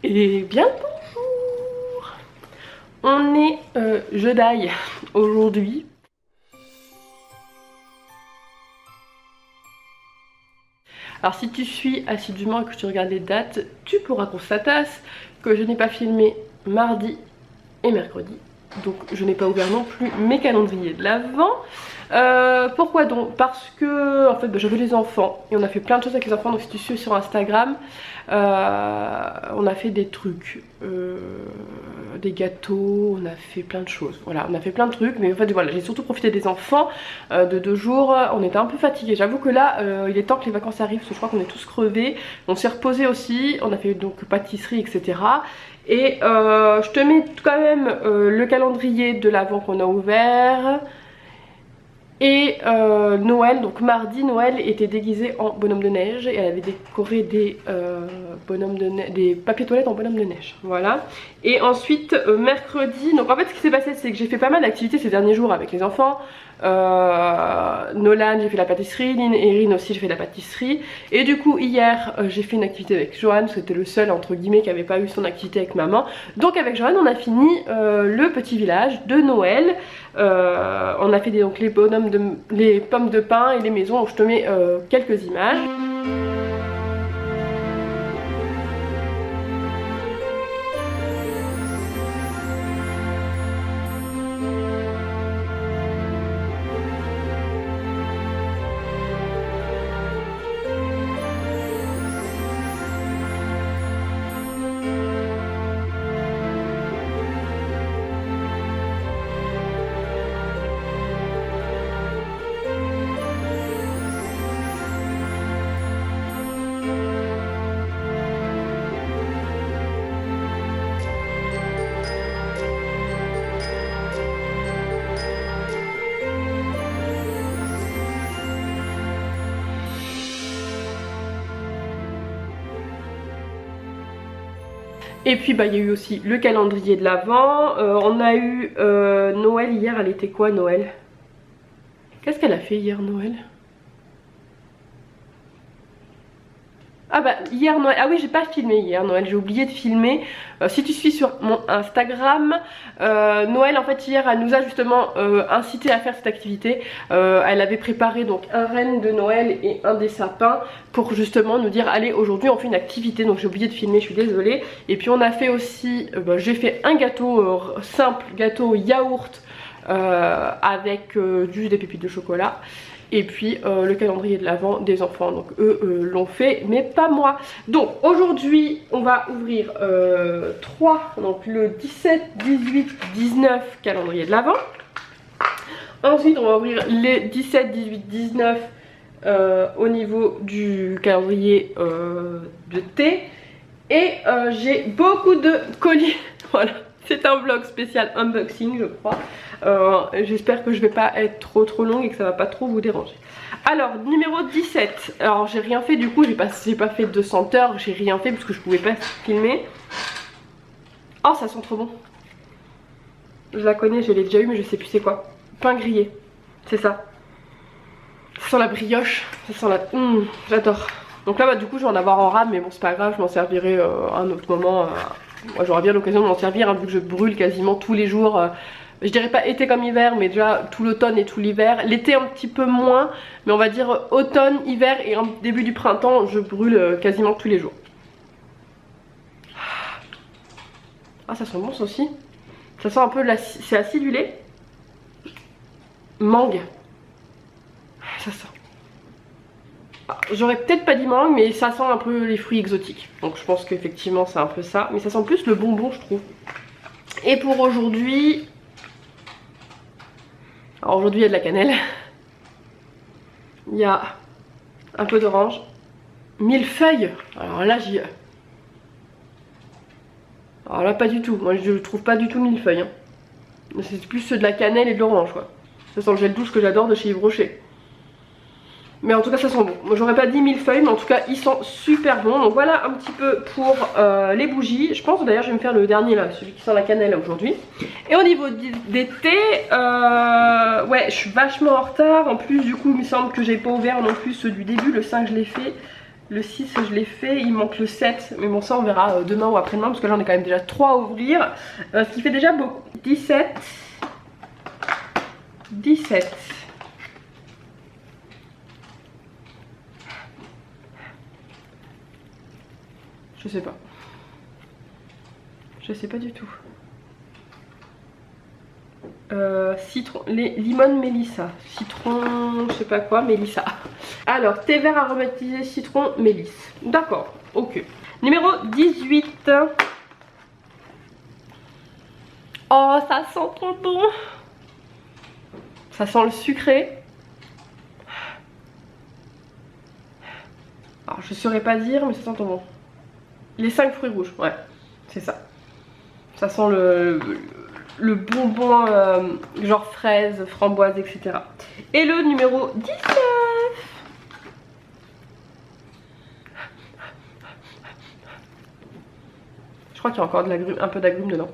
Et bien bonjour. On est jeudi aujourd'hui. Alors si tu suis assidûment et que tu regardes les dates, tu pourras constater que je n'ai pas filmé mardi et mercredi. Donc je n'ai pas ouvert non plus mes calendriers de l'Avent. Pourquoi donc? Parce que en fait j'avais les enfants et on a fait plein de choses avec les enfants. Donc si tu suis sur Instagram, on a fait des trucs, des gâteaux, on a fait plein de choses. Voilà, on a fait plein de trucs, mais en fait voilà, j'ai surtout profité des enfants de 2 jours. On était un peu fatigués. J'avoue que là, il est temps que les vacances arrivent parce que je crois qu'on est tous crevés. On s'est reposé aussi. On a fait donc pâtisserie, etc. Et je te mets quand même le calendrier de l'Avent qu'on a ouvert. Et Noël, donc mardi, Noël était déguisée en bonhomme de neige et elle avait décoré des bonhommes de neige, des papiers toilettes en bonhomme de neige. Voilà. Et ensuite mercredi, donc en fait ce qui s'est passé c'est que j'ai fait pas mal d'activités ces derniers jours avec les enfants. Nolan j'ai fait la pâtisserie, Lynn et Erin aussi j'ai fait la pâtisserie. Et du coup hier j'ai fait une activité avec Johan, c'était le seul entre guillemets qui n'avait pas eu son activité avec maman. Donc avec Johan on a fini le petit village de Noël. On a fait donc les bonhommes les pommes de pin et les maisons, donc je te mets quelques images. Et puis bah il y a eu aussi le calendrier de l'Avent. On a eu Noël hier, elle était quoi Noël? Qu'est-ce qu'elle a fait hier Noël? Ah bah hier Noël, ah oui j'ai pas filmé hier Noël, j'ai oublié de filmer. Si tu suis sur mon Instagram, Noël en fait hier elle nous a justement incité à faire cette activité. Elle avait préparé donc un renne de Noël et un des sapins pour justement nous dire allez aujourd'hui on fait une activité. Donc j'ai oublié de filmer, je suis désolée. Et puis on a fait aussi, j'ai fait un gâteau simple, gâteau yaourt avec juste des pépites de chocolat. Et puis le calendrier de l'Avent des enfants, donc eux l'ont fait mais pas moi. Donc aujourd'hui on va ouvrir 3, donc le 17, 18, 19 calendrier de l'Avent. Ensuite on va ouvrir les 17, 18, 19 au niveau du calendrier de thé. Et j'ai beaucoup de colis, voilà. C'est un vlog spécial unboxing je crois. J'espère que je vais pas être trop longue et que ça va pas trop vous déranger. Alors numéro 17. Alors j'ai rien fait du coup, j'ai pas fait de senteur, j'ai rien fait parce que je pouvais pas filmer. Oh ça sent trop bon. Je la connais, je l'ai déjà eu mais je sais plus c'est quoi. Pain grillé, c'est ça. Ça sent la brioche, ça sent la... j'adore. Donc là bah du coup je vais en avoir en rame mais bon c'est pas grave, je m'en servirai à un autre moment. Moi j'aurai bien l'occasion de m'en servir hein, vu que je brûle quasiment tous les jours. Je dirais pas été comme hiver mais déjà tout l'automne et tout l'hiver. L'été un petit peu moins mais on va dire automne, hiver et en début du printemps je brûle quasiment tous les jours. Ah ça sent bon ça aussi. Ça sent un peu, c'est acidulé. Mangue. Ça sent. J'aurais peut-être pas dit mangue mais ça sent un peu les fruits exotiques. Donc je pense qu'effectivement c'est un peu ça. Mais ça sent plus le bonbon je trouve. Et pour aujourd'hui... Alors aujourd'hui il y a de la cannelle. Il y a un peu d'orange. Millefeuille. Alors là j'y... Alors là pas du tout. Moi je trouve pas du tout millefeuille. Hein. C'est plus de la cannelle et de l'orange quoi. Ça sent le gel douce que j'adore de chez Yves Rocher. Mais en tout cas ça sent bon. Moi j'aurais pas dit millefeuille mais en tout cas il sent super bon. Donc voilà un petit peu pour les bougies. Je pense d'ailleurs je vais me faire le dernier là, celui qui sent la cannelle aujourd'hui. Et au niveau des thés, ouais je suis vachement en retard. En plus du coup il me semble que j'ai pas ouvert non plus ceux du début. Le 5 je l'ai fait. Le 6 je l'ai fait, il manque le 7. Mais bon ça on verra demain ou après-demain parce que là on est quand même déjà 3 à ouvrir. Ce qui fait déjà beaucoup. 17. 17. Je sais pas. Je sais pas du tout. Citron, limone mélissa. Citron, je sais pas quoi, mélissa. Alors, thé vert aromatisé, citron, mélisse. D'accord, ok. Numéro 18. Oh, ça sent trop bon. Ça sent le sucré. Alors, je saurais pas dire, mais ça sent trop bon. Les 5 fruits rouges, ouais, c'est ça. Ça sent le bonbon genre fraise, framboise, etc. Et le numéro 19. Je crois qu'il y a encore de l'agrume, un peu d'agrumes dedans.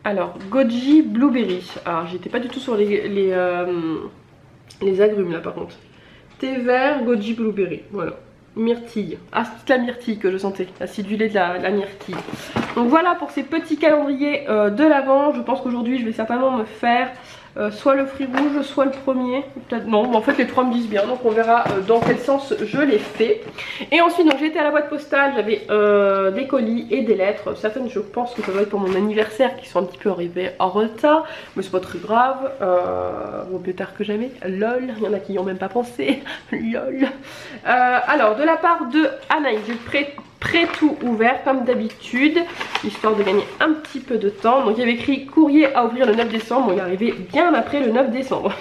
Alors, goji blueberry. Alors, j'étais pas du tout sur les agrumes là par contre. Thé vert, goji blueberry. Voilà. Myrtille. Ah, c'est la myrtille que je sentais. L'acidulé de la myrtille. Donc voilà pour ces petits calendriers de l'Avent. Je pense qu'aujourd'hui je vais certainement me faire soit le fruit rouge, soit le premier. Peut-être non, mais en fait les trois me disent bien. Donc on verra dans quel sens je les fais. Et ensuite j'ai été à la boîte postale. J'avais des colis et des lettres. Certaines je pense que ça doit être pour mon anniversaire qui sont un petit peu arrivées en retard. Mais c'est pas très grave. Bon, mieux tard que jamais. Lol. Il y en a qui n'y ont même pas pensé. Lol. Alors de la part de Anaïs, j'ai prêt tout ouvert comme d'habitude, histoire de gagner un petit peu de temps. Donc il y avait écrit courrier à ouvrir le 9 décembre, bon, il est arrivé bien après le 9 décembre.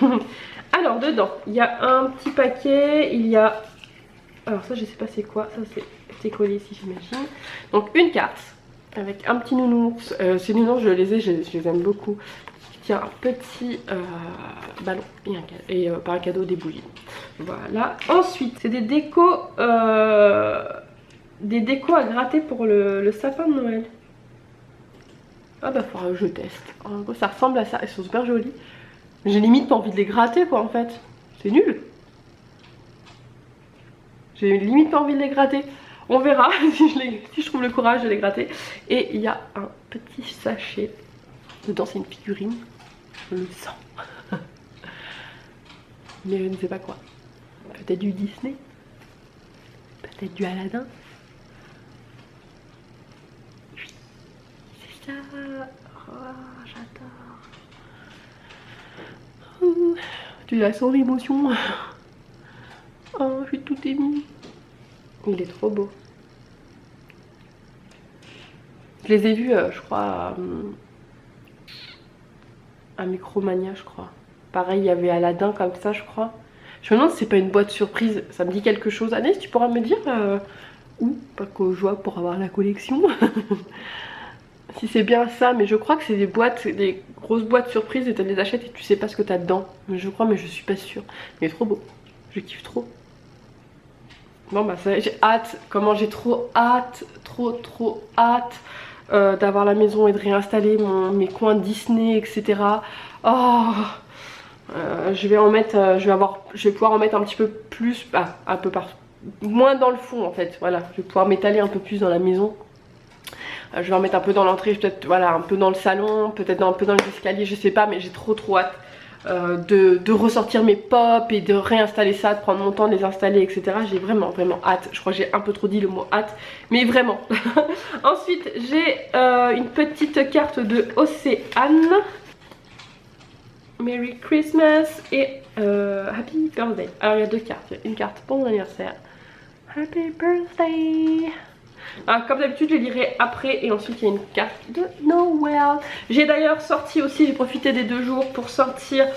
Alors dedans, il y a un petit paquet, il y a... Alors ça je sais pas c'est quoi, ça c'est collé ici j'imagine. Donc une carte avec un petit nounours, ces nounours je les ai, je les aime beaucoup. Qui tient un petit ballon et par un cadeau des bougies. Voilà. Ensuite c'est des décos... des décos à gratter pour le sapin de Noël. Ah bah faudra que je teste. En gros ça ressemble à ça, elles sont super jolies. J'ai limite pas envie de les gratter quoi en fait. C'est nul. J'ai limite pas envie de les gratter. On verra si je trouve le courage de les gratter. Et il y a un petit sachet. Dedans c'est une figurine. Je le sens. Mais je ne sais pas quoi. Peut-être du Disney. Peut-être du Aladdin. Oh, j'adore. Oh, tu la sens l'émotion. Oh, je suis tout émue. Il est trop beau. Je les ai vus, je crois, à Micromania, je crois. Pareil, il y avait Aladdin comme ça, je crois. Je me demande si c'est pas une boîte surprise. Ça me dit quelque chose. Agnès, tu pourras me dire où, pas que je vois pour avoir la collection. Si c'est bien ça, mais je crois que c'est des boîtes, des grosses boîtes surprises et tu les achètes et tu sais pas ce que t'as dedans. Mais je crois, mais je suis pas sûre. Mais trop beau, je kiffe trop. Bon bah ça, j'ai hâte, comment j'ai trop hâte, trop hâte d'avoir la maison et de réinstaller mes coins Disney, etc. Oh, je vais en mettre, je vais pouvoir en mettre un petit peu plus, un peu moins dans le fond en fait. Voilà, je vais pouvoir m'étaler un peu plus dans la maison. Je vais en mettre un peu dans l'entrée, peut-être voilà, un peu dans le salon, peut-être un peu dans les escaliers, je sais pas, mais j'ai trop hâte de ressortir mes pops et de réinstaller ça, de prendre mon temps de les installer, etc. J'ai vraiment hâte. Je crois que j'ai un peu trop dit le mot hâte, mais vraiment. Ensuite, j'ai une petite carte de Océane. Merry Christmas et Happy Birthday. Alors il y a deux cartes, il y a une carte pour mon anniversaire. Happy Birthday. Alors, comme d'habitude je les lirai après et ensuite il y a une carte de Noël. J'ai d'ailleurs sorti aussi, j'ai profité des 2 jours pour sortir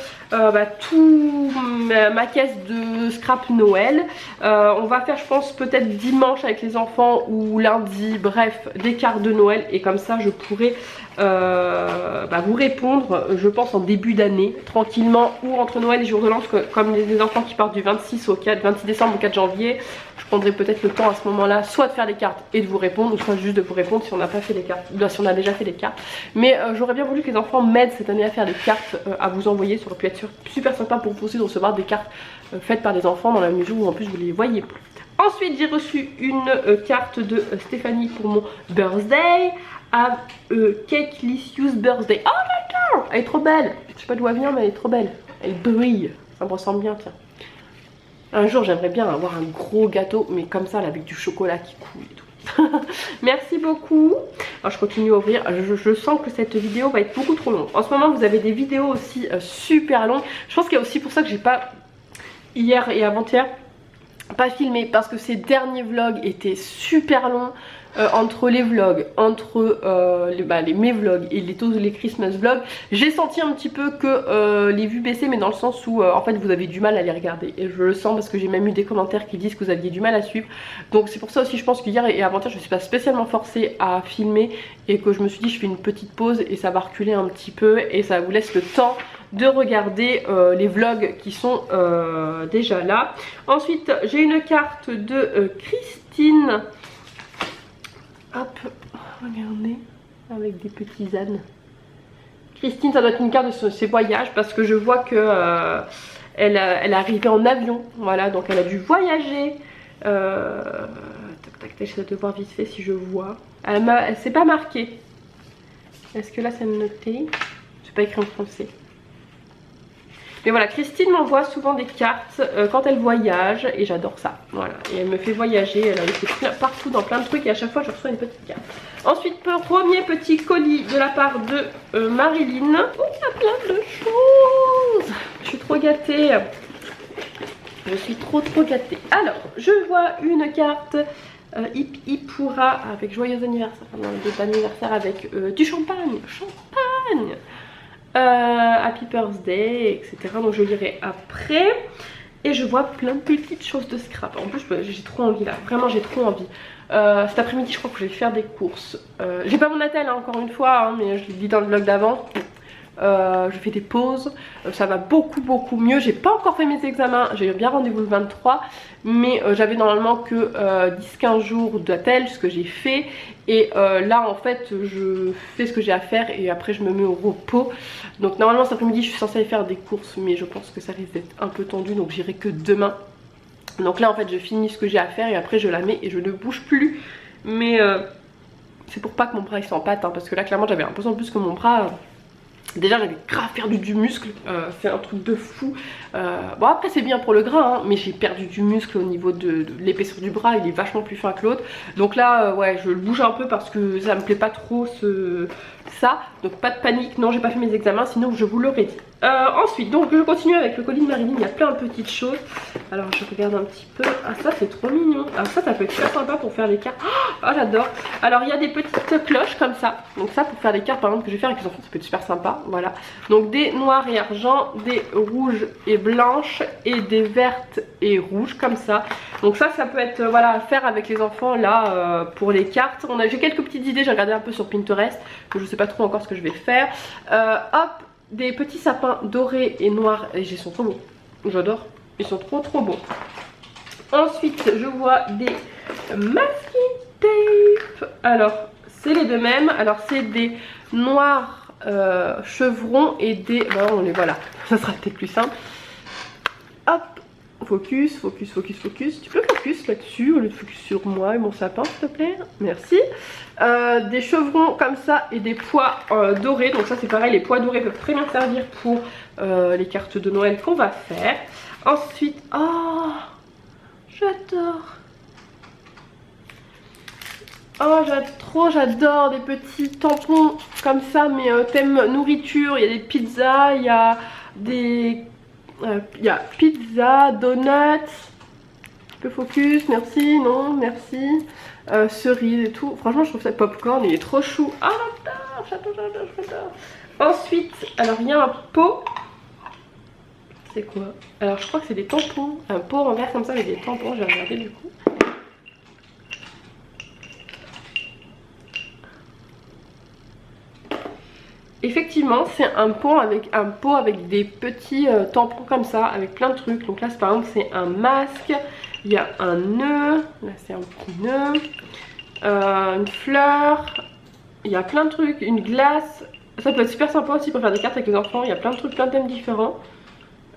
tout ma caisse de scrap Noël. On va faire je pense peut-être dimanche avec les enfants ou lundi, bref des cartes de Noël et comme ça je pourrai vous répondre je pense en début d'année tranquillement ou entre Noël et jour de l'an comme les enfants qui partent du 26 décembre au 4 janvier. je prendrai peut-être le temps à ce moment-là soit de faire les cartes et de vous répondre, ou soit juste de vous répondre si on n'a pas fait les cartes, si on a déjà fait les cartes. Mais j'aurais bien voulu que les enfants m'aident cette année à faire les cartes, à vous envoyer. Ça aurait pu être super sympa pour vous aussi de recevoir des cartes faites par des enfants, dans la mesure où en plus vous les voyez plus. Ensuite j'ai reçu une carte de Stéphanie pour mon birthday. À Cakelicious Birthday. Oh j'adore, elle est trop belle. Je sais pas d'où elle vient mais elle est trop belle. Elle brille, ça me ressemble bien tiens. Un jour j'aimerais bien avoir un gros gâteau, mais comme ça là, avec du chocolat qui coule et tout. Merci beaucoup. Alors je continue à ouvrir. Je sens que cette vidéo va être beaucoup trop longue. En ce moment vous avez des vidéos aussi super longues. Je pense qu'il y a aussi pour ça que j'ai pas, hier et avant-hier, pas filmé, parce que ces derniers vlogs étaient super longs. Entre les vlogs, entre mes vlogs et les Christmas vlogs, j'ai senti un petit peu que les vues baissaient, mais dans le sens où en fait vous avez du mal à les regarder. Et je le sens parce que j'ai même eu des commentaires qui disent que vous aviez du mal à suivre. Donc c'est pour ça aussi je pense que hier et avant-hier je ne suis pas spécialement forcée à filmer, et que je me suis dit je fais une petite pause et ça va reculer un petit peu et ça vous laisse le temps de regarder les vlogs qui sont déjà là. Ensuite j'ai une carte de Christine. Hop, regardez, avec des petits ânes. Christine, ça doit être une carte de ses voyages, parce que je vois que elle est arrivée en avion. Voilà, donc elle a dû voyager. Tac, tac, tac, j'essaie de voir vite fait si je vois. Elle s'est pas marquée. Est-ce que là c'est noté? C'est pas écrit en français. Mais voilà, Christine m'envoie souvent des cartes quand elle voyage, et j'adore ça. Voilà, et elle me fait voyager, elle a été partout dans plein de trucs, et à chaque fois je reçois une petite carte. Ensuite, premier petit colis de la part de Marilyn. Oh, il y a plein de choses. Je suis trop gâtée. Je suis trop gâtée. Alors, je vois une carte Hip Hip Hurrah avec joyeux anniversaire, anniversaire avec du champagne. Champagne. Happy Birthday, etc. Donc je lirai après. Et je vois plein de petites choses de scrap. En plus j'ai trop envie là, vraiment j'ai trop envie. Cet après-midi je crois que je vais faire des courses. J'ai pas mon attel hein, encore une fois hein, mais je l'ai dit dans le vlog d'avant. Je fais des pauses, ça va beaucoup mieux. J'ai pas encore fait mes examens, j'ai bien rendez-vous le 23, mais j'avais normalement que 10-15 jours d'attel, ce que j'ai fait. Et là en fait je fais ce que j'ai à faire et après je me mets au repos. Donc normalement cet après-midi je suis censée aller faire des courses, mais je pense que ça risque d'être un peu tendu, donc j'irai que demain. Donc là en fait je finis ce que j'ai à faire et après je la mets et je ne bouge plus. Mais c'est pour pas que mon bras il s'empâte hein, parce que là clairement j'avais l'impression plus que mon bras... Déjà j'avais grave perdu du muscle, c'est un truc de fou. Bon après c'est bien pour le gras hein, mais j'ai perdu du muscle au niveau de l'épaisseur du bras, il est vachement plus fin que l'autre. Donc là ouais je le bouge un peu parce que ça me plaît pas trop ça. Donc pas de panique, non j'ai pas fait mes examens sinon je vous l'aurais dit. Ensuite donc je continue avec le colis de Marilyn, il y a plein de petites choses. Alors je regarde un petit peu, ah ça c'est trop mignon. Alors ça peut être très sympa pour faire les cartes, oh j'adore. Alors il y a des petites cloches comme ça, donc ça pour faire les cartes par exemple que je vais faire avec les enfants ça peut être super sympa. Voilà, donc des noirs et argent, des rouges et blanches et des vertes et rouges comme ça. Donc ça peut être voilà à faire avec les enfants là pour les cartes. J'ai quelques petites idées, j'ai regardé un peu sur Pinterest, que je sais pas trop encore ce que je vais faire. Hop, des petits sapins dorés et noirs, et ils sont trop beaux, j'adore, ils sont trop beaux. Ensuite je vois des masking tape. Alors c'est les deux mêmes, alors c'est des noirs chevrons et des... Bon, on les voilà, ça sera peut-être plus simple. Hop, focus. Tu peux focus là-dessus au lieu de focus sur moi et mon sapin s'il te plaît. Merci. Des chevrons comme ça et des pois dorés. Donc ça c'est pareil, les pois dorés peuvent très bien servir pour les cartes de Noël qu'on va faire. Ensuite, oh, j'adore. Oh j'adore des petits tampons comme ça, mais thème nourriture. Il y a des pizzas, il y a des... pizza, donuts. Un peu focus, merci, non, merci. Cerises et tout. Franchement je trouve ça popcorn, il est trop chou. Ah j'adore. Ensuite, alors il y a un pot. C'est quoi? Alors je crois que c'est des tampons. Un pot en verre comme ça avec des tampons, j'ai regardé du coup. Effectivement c'est un pot avec des petits tampons comme ça avec plein de trucs. Donc là par exemple c'est un masque, Il y a un nœud, là c'est un petit nœud, une fleur, il y a plein de trucs, une glace. Ça peut être super sympa aussi pour faire des cartes avec les enfants, il y a plein de trucs, plein de thèmes différents.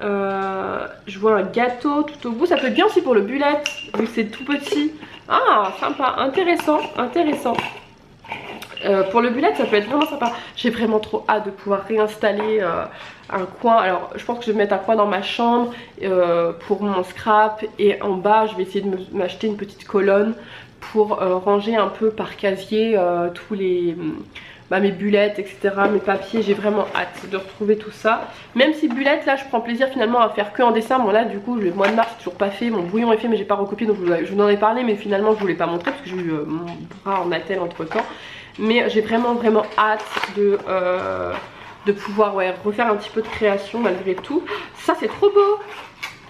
Je vois un gâteau tout au bout, ça peut être bien aussi pour le bullet, vu que c'est tout petit. Ah, sympa, intéressant, intéressant. Pour le bullet, ça peut être vraiment sympa. J'ai vraiment trop hâte de pouvoir réinstaller un coin. Alors, je pense que je vais mettre un coin dans ma chambre pour mon scrap. Et en bas, je vais essayer de m'acheter une petite colonne pour ranger un peu par casier tous les... mes bullets, etc., mes papiers. J'ai vraiment hâte de retrouver tout ça. Même si bullets, là je prends plaisir finalement à faire que en dessin. Bon là du coup le mois de mars c'est toujours pas fait, mon brouillon est fait mais j'ai pas recopié, donc je vous en ai parlé, mais finalement je vous l'ai pas montré parce que j'ai eu mon bras en attelle entre temps. Mais j'ai vraiment hâte de pouvoir refaire un petit peu de création malgré tout. Ça c'est trop beau.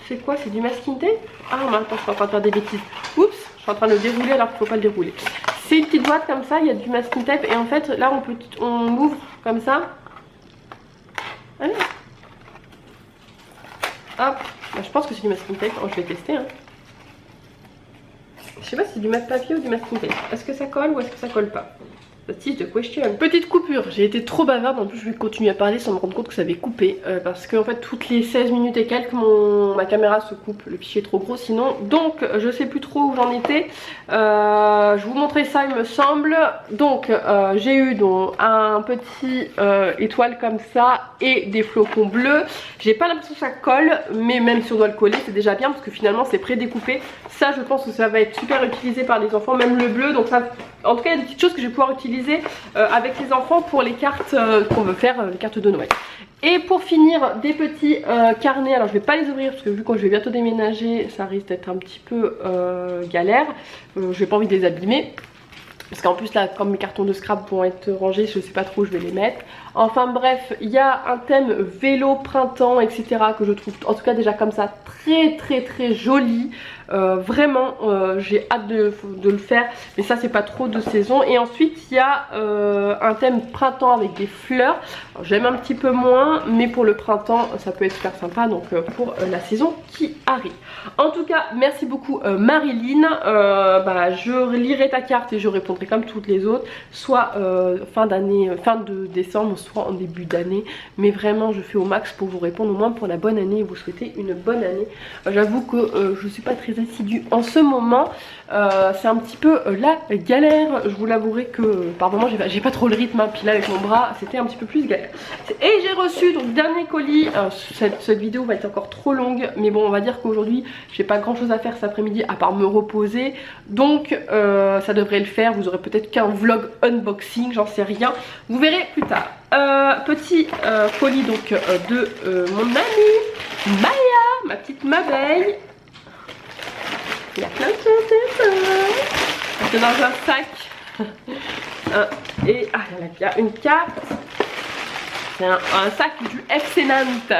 C'est quoi? C'est du masking tape? Ah mais attends, je suis en train de faire des bêtises. Oups, je suis en train de le dérouler alors qu'il faut pas le dérouler. C'est une petite boîte comme ça, il y a du masking tape et en fait là on l'ouvre comme ça. Allez. Hop, je pense que c'est du masking tape, je vais tester. Hein. Je sais pas si c'est du mat papier ou du masking tape. Est-ce que ça colle ou est-ce que ça colle pas? That is the question. Petite coupure, j'ai été trop bavarde, en plus je vais continuer à parler sans me rendre compte que ça avait coupé parce que en fait toutes les 16 minutes et quelques ma caméra se coupe, le fichier est trop gros sinon. Donc je sais plus trop où j'en étais, je vous montrais ça il me semble. Donc j'ai eu donc un petit étoile comme ça et des flocons bleus. J'ai pas l'impression que ça colle, mais même si on doit le coller c'est déjà bien parce que finalement c'est pré-découpé. Ça je pense que ça va être super utilisé par les enfants, même le bleu, donc ça... En tout cas il y a des petites choses que je vais pouvoir utiliser avec les enfants pour les cartes qu'on veut faire, les cartes de Noël. Et pour finir, des petits carnets. Alors je vais pas les ouvrir parce que vu que je vais bientôt déménager, ça risque d'être un petit peu galère. J'ai pas envie de les abîmer. Parce qu'en plus là, comme mes cartons de scrap vont être rangés, je sais pas trop où je vais les mettre. Enfin bref, il y a un thème vélo, printemps, etc. que je trouve en tout cas déjà comme ça très joli. Vraiment j'ai hâte de le faire, mais ça c'est pas trop de saison. Et ensuite il y a un thème printemps avec des fleurs. J'aime un petit peu moins, mais pour le printemps ça peut être super sympa, donc pour la saison qui arrive. En tout cas merci beaucoup Marilyn. Je lirai ta carte et je répondrai comme toutes les autres, soit fin d'année, fin de décembre, soit en début d'année, mais vraiment je fais au max pour vous répondre au moins pour la bonne année et vous souhaiter une bonne année. J'avoue que je suis pas très assidue en ce moment, c'est un petit peu la galère, je vous l'avouerai que par moment j'ai pas trop le rythme, hein, puis là avec mon bras c'était un petit peu plus galère. Et j'ai reçu donc dernier colis. Cette vidéo va être encore trop longue, mais bon on va dire qu'aujourd'hui j'ai pas grand chose à faire cet après-midi à part me reposer, donc ça devrait le faire. Vous aurez peut-être qu'un vlog unboxing, j'en sais rien, vous verrez plus tard. Petit colis donc de mon amie Maya, ma petite Mabeille. Il y a plein de choses. C'est dans un sac. Et il y a une carte. C'est un sac du FC Nantes.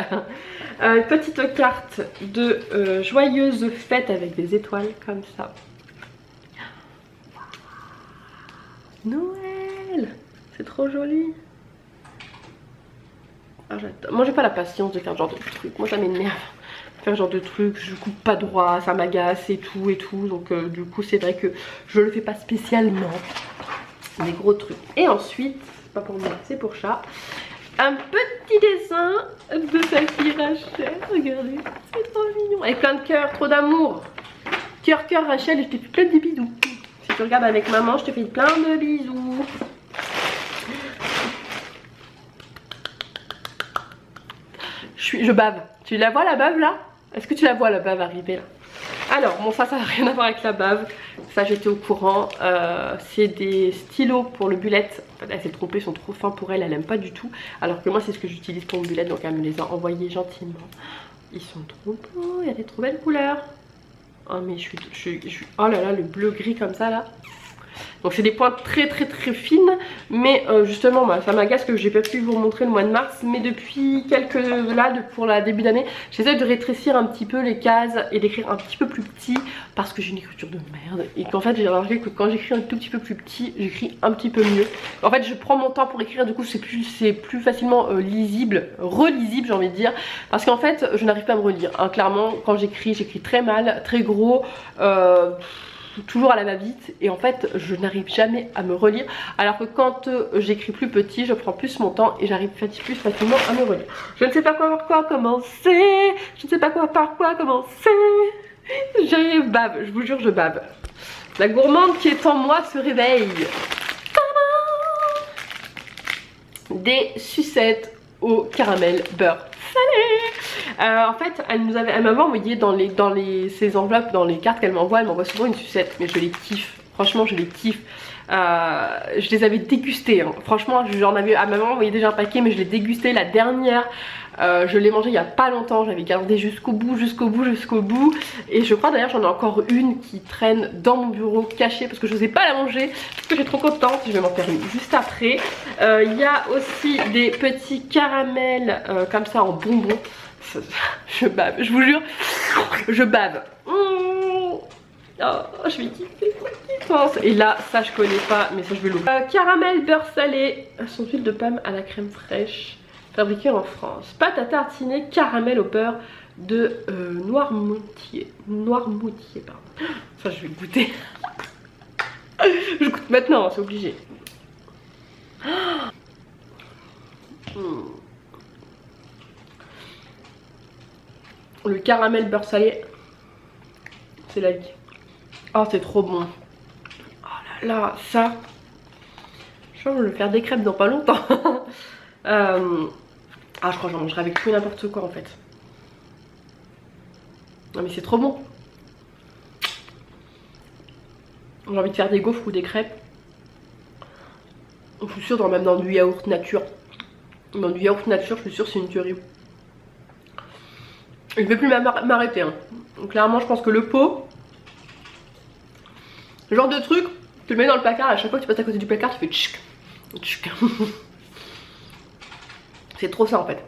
Petite carte de joyeuse fête avec des étoiles comme ça. Noël, c'est trop joli. Ah, moi j'ai pas la patience de faire ce genre de truc. Moi ça m'énerve faire ce genre de truc, je coupe pas droit, ça m'agace et tout donc du coup c'est vrai que je le fais pas spécialement, des gros trucs. Et ensuite, c'est pas pour moi, c'est pour chat, un petit dessin de sa fille Rachel, regardez, c'est trop mignon, avec plein de cœurs, trop d'amour, cœur Rachel, et je te fais plein de bisous. Si tu regardes avec maman, je te fais plein de bisous. Je bave. Tu la vois la bave là? Est-ce que tu la vois la bave arriver là? Alors bon, ça n'a rien à voir avec la bave. Ça j'étais au courant. C'est des stylos pour le bullet. En fait, elle s'est trompée, ils sont trop fins pour elle, elle aime pas du tout. Alors que moi c'est ce que j'utilise pour mon bullet, donc elle me les a envoyés gentiment. Ils sont trop beaux, il y a des trop belles couleurs. Oh mais je suis... Oh là là, le bleu gris comme ça là. Donc c'est des pointes très fines, mais justement bah, ça m'agace que j'ai pas pu vous remontrer le mois de mars. Mais depuis pour la début d'année, j'essaie de rétrécir un petit peu les cases et d'écrire un petit peu plus petit, parce que j'ai une écriture de merde et qu'en fait j'ai remarqué que quand j'écris un tout petit peu plus petit, j'écris un petit peu mieux. En fait je prends mon temps pour écrire, du coup c'est plus facilement lisible, relisible j'ai envie de dire, parce qu'en fait je n'arrive pas à me relire, hein. Clairement quand j'écris très mal, très gros, toujours à la va-vite, et en fait je n'arrive jamais à me relire, alors que quand j'écris plus petit, je prends plus mon temps et j'arrive plus facilement à me relire. Je ne sais pas par quoi commencer, je ne sais pas par quoi commencer. Je bave, je vous jure je bave. La gourmande qui est en moi se réveille. Des sucettes au caramel beurre salé. En fait elle m'avait envoyé ces enveloppes, dans les cartes qu'elle m'envoie, elle m'envoie souvent une sucette, mais je les kiffe, franchement je les kiffe. Je les avais dégustées, hein. Franchement elle m'avait envoyé déjà un paquet, mais je l'ai dégusté la dernière. Je l'ai mangé il y a pas longtemps, j'avais gardé jusqu'au bout, et je crois d'ailleurs j'en ai encore une qui traîne dans mon bureau cachée parce que je n'osais pas la manger, parce que j'ai trop contente. Je vais m'en faire une juste après. Il y a aussi des petits caramels comme ça en bonbons. Je bave, je vous jure, je bave. Oh, je vais kiffer, et là ça je connais pas, mais ça je vais l'ouvrir. Caramel beurre salé, sans huile de palme à la crème fraîche, fabriqué en France. Pâte à tartiner caramel au beurre de Noirmoutier, pardon. Ça je vais le goûter. Je goûte maintenant, c'est obligé. Le caramel beurre salé, c'est la vie. Oh c'est trop bon. Oh là là, ça, je vais me faire des crêpes dans pas longtemps. Ah je crois que j'en mangerai avec tout et n'importe quoi en fait. Non mais c'est trop bon. J'ai envie de faire des gaufres ou des crêpes. Je suis sûre même dans du yaourt nature. Dans du yaourt nature je suis sûre c'est une tuerie. Il ne fait plus m'arrêter, hein. Donc clairement je pense que le pot, le genre de truc, tu le mets dans le placard, à chaque fois que tu passes à côté du placard tu fais tchik, tchik. C'est trop ça en fait.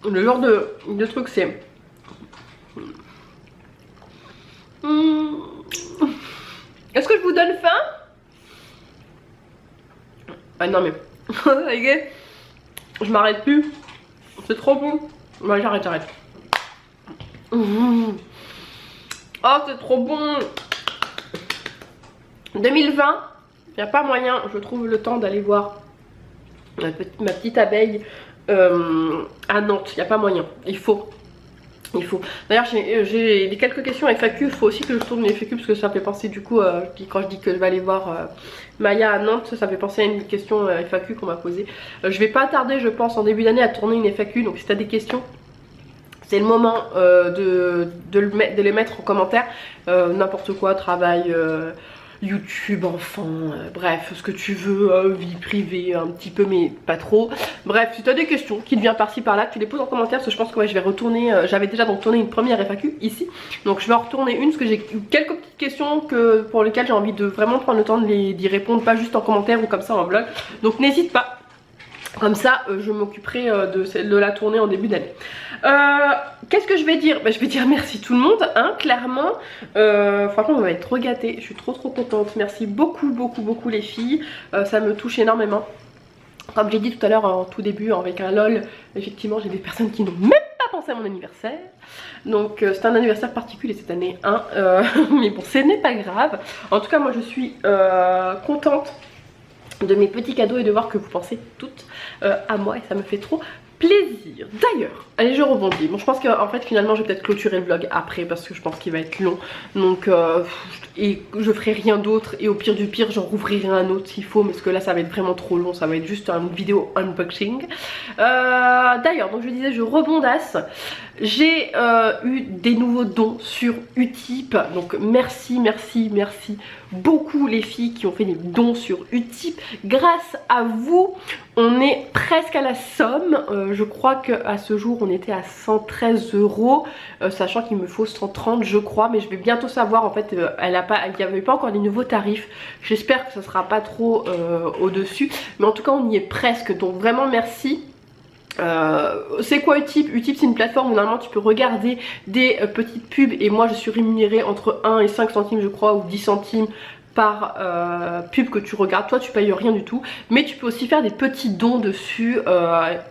Le genre de truc c'est... Est-ce que je vous donne faim? Ah non mais... Ça y est, je m'arrête plus. C'est trop bon. Ouais j'arrête. Oh c'est trop bon. 2020, il n'y a pas moyen, je trouve le temps d'aller voir ma petite abeille à Nantes. Il n'y a pas moyen, il faut. D'ailleurs j'ai quelques questions FAQ, il faut aussi que je tourne les FAQ parce que ça me fait penser du coup, quand je dis que je vais aller voir Maya à Nantes, ça me fait penser à une question FAQ qu'on m'a posée. Je vais pas tarder je pense en début d'année à tourner une FAQ, donc si tu as des questions, c'est le moment de les mettre en commentaire. N'importe quoi, travail, YouTube, enfant, bref, ce que tu veux, vie privée un petit peu mais pas trop. Bref, si tu as des questions qui te viennent par-ci par-là, tu les poses en commentaire parce que je pense que ouais, je vais retourner, j'avais déjà donc tourné une première FAQ ici. Donc je vais en retourner une parce que j'ai eu quelques petites questions pour lesquelles j'ai envie de vraiment prendre le temps d'y répondre, pas juste en commentaire ou comme ça en vlog. Donc n'hésite pas. Comme ça, je m'occuperai de la tournée en début d'année. Qu'est-ce que je vais dire? Je vais dire merci tout le monde, hein, clairement. Franchement, on va être trop gâtés. Je suis trop contente. Merci beaucoup les filles. Ça me touche énormément. Comme j'ai dit tout à l'heure en tout début avec un lol, effectivement, j'ai des personnes qui n'ont même pas pensé à mon anniversaire. Donc c'est un anniversaire particulier cette année, hein. Mais bon, ce n'est pas grave. En tout cas, moi je suis contente de mes petits cadeaux et de voir que vous pensez toutes à moi et ça me fait trop plaisir. D'ailleurs, allez je rebondis. Bon je pense qu'en fait finalement je vais peut-être clôturer le vlog après parce que je pense qu'il va être long. Donc et je ferai rien d'autre et au pire du pire j'en rouvrirai un autre s'il faut, parce que là ça va être vraiment trop long, ça va être juste une vidéo unboxing. D'ailleurs donc je disais je rebondasse J'ai eu des nouveaux dons sur Utip, donc merci beaucoup les filles qui ont fait des dons sur Utip. Grâce à vous, on est presque à la somme. Je crois qu'à ce jour on était à 113 €, sachant qu'il me faut 130 je crois, mais je vais bientôt savoir. En fait il n'y avait pas encore les nouveaux tarifs. J'espère que ce sera pas trop au-dessus, mais en tout cas on y est presque, donc vraiment merci. C'est quoi Utip? Utip c'est une plateforme où normalement tu peux regarder des petites pubs, et moi je suis rémunérée entre 1 et 5 centimes je crois, ou 10 centimes par pub que tu regardes. Toi tu payes rien du tout, mais tu peux aussi faire des petits dons dessus,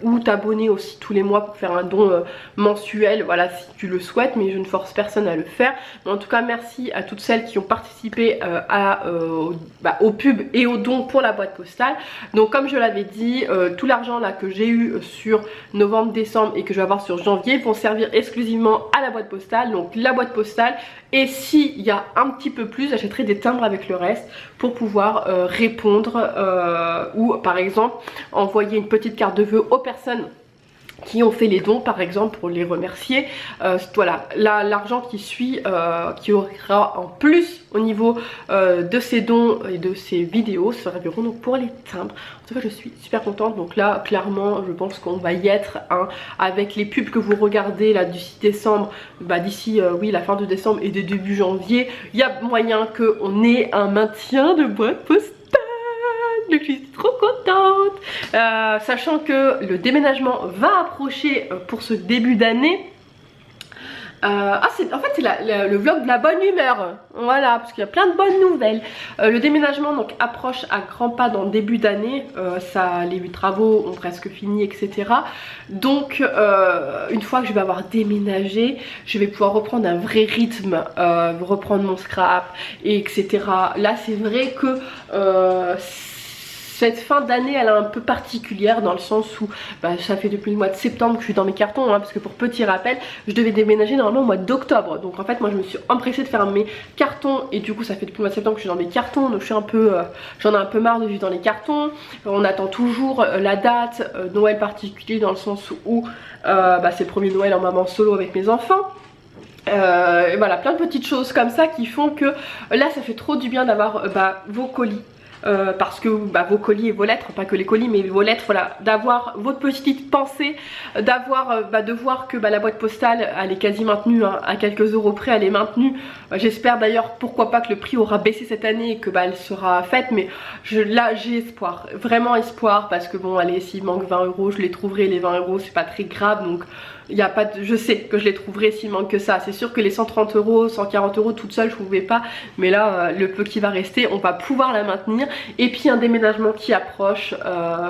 ou t'abonner aussi tous les mois pour faire un don mensuel, voilà, si tu le souhaites, mais je ne force personne à le faire. Mais en tout cas merci à toutes celles qui ont participé aux pubs et aux dons pour la boîte postale. Donc comme je l'avais dit, tout l'argent là que j'ai eu sur novembre, décembre et que je vais avoir sur janvier vont servir exclusivement à la boîte postale, donc la boîte postale. Et s'il y a un petit peu plus, j'achèterai des timbres avec le reste pour pouvoir répondre, ou par exemple envoyer une petite carte de vœux aux personnes qui ont fait les dons par exemple, pour les remercier. Voilà, l'argent qui suit, qui aura en plus au niveau de ces dons et de ces vidéos serviront donc pour les timbres. En tout cas je suis super contente. Donc là clairement je pense qu'on va y être, hein, avec les pubs que vous regardez là d'ici décembre, d'ici oui la fin de décembre et de début janvier, il y a moyen qu'on ait un maintien de boîte postale. Donc je suis trop contente, sachant que le déménagement va approcher pour ce début d'année. En fait c'est le vlog de la bonne humeur, voilà, parce qu'il y a plein de bonnes nouvelles. Le déménagement donc approche à grands pas dans le début d'année, les travaux ont presque fini, etc. Donc une fois que je vais avoir déménagé, je vais pouvoir reprendre un vrai rythme, reprendre mon scrap, etc. Là c'est vrai que cette fin d'année elle est un peu particulière, dans le sens où ça fait depuis le mois de septembre que je suis dans mes cartons, hein, parce que pour petit rappel je devais déménager normalement au mois d'octobre. Donc en fait moi je me suis empressée de faire mes cartons, et du coup ça fait depuis le mois de septembre que je suis dans mes cartons. Donc je suis un peu, j'en ai un peu marre de vivre dans les cartons. On attend toujours la date, Noël particulier, dans le sens où c'est le premier Noël en maman solo avec mes enfants. Et voilà, plein de petites choses comme ça qui font que là ça fait trop du bien d'avoir vos colis. Parce que vos colis et vos lettres, pas que les colis mais vos lettres, voilà, d'avoir votre petite pensée, d'avoir de voir que la boîte postale elle est quasi maintenue, hein, à quelques euros près elle est maintenue. J'espère d'ailleurs, pourquoi pas, que le prix aura baissé cette année et que elle sera faite, mais là j'ai espoir, vraiment espoir, parce que bon allez, s'il manque 20 €, je les trouverai, les 20 €, c'est pas très grave. Donc y a pas de, je sais que je les trouverai s'il manque que ça. C'est sûr que les 130 €, 140 € toute seule je pouvais pas, mais là le peu qui va rester on va pouvoir la maintenir. Et puis un déménagement qui approche,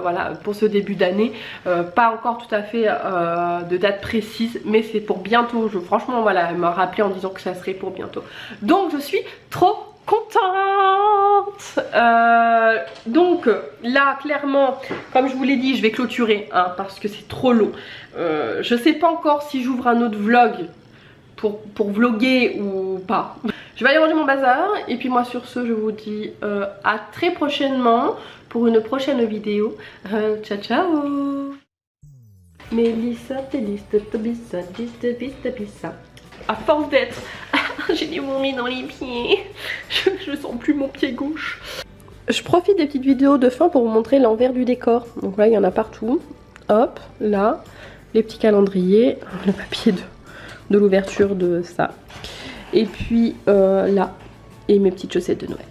voilà, pour ce début d'année, pas encore tout à fait de date précise, mais c'est pour bientôt. Franchement voilà, elle m'a rappelé en disant que ça serait pour bientôt, donc je suis trop contente. Donc là clairement, comme je vous l'ai dit, je vais clôturer, hein, parce que c'est trop long. Je sais pas encore si j'ouvre un autre vlog pour vlogger ou pas. Je vais aller ranger mon bazar, et puis moi sur ce je vous dis à très prochainement pour une prochaine vidéo. Ciao ciao. Mélissa, Télista, Tobissa, Dista, Vista, Pissa. À force d'être j'ai du vomi dans les pieds, je sens plus mon pied gauche. Je profite des petites vidéos de fin pour vous montrer l'envers du décor. Donc là il y en a partout. Hop, là, les petits calendriers, le papier de l'ouverture de ça. Et puis là, et mes petites chaussettes de Noël.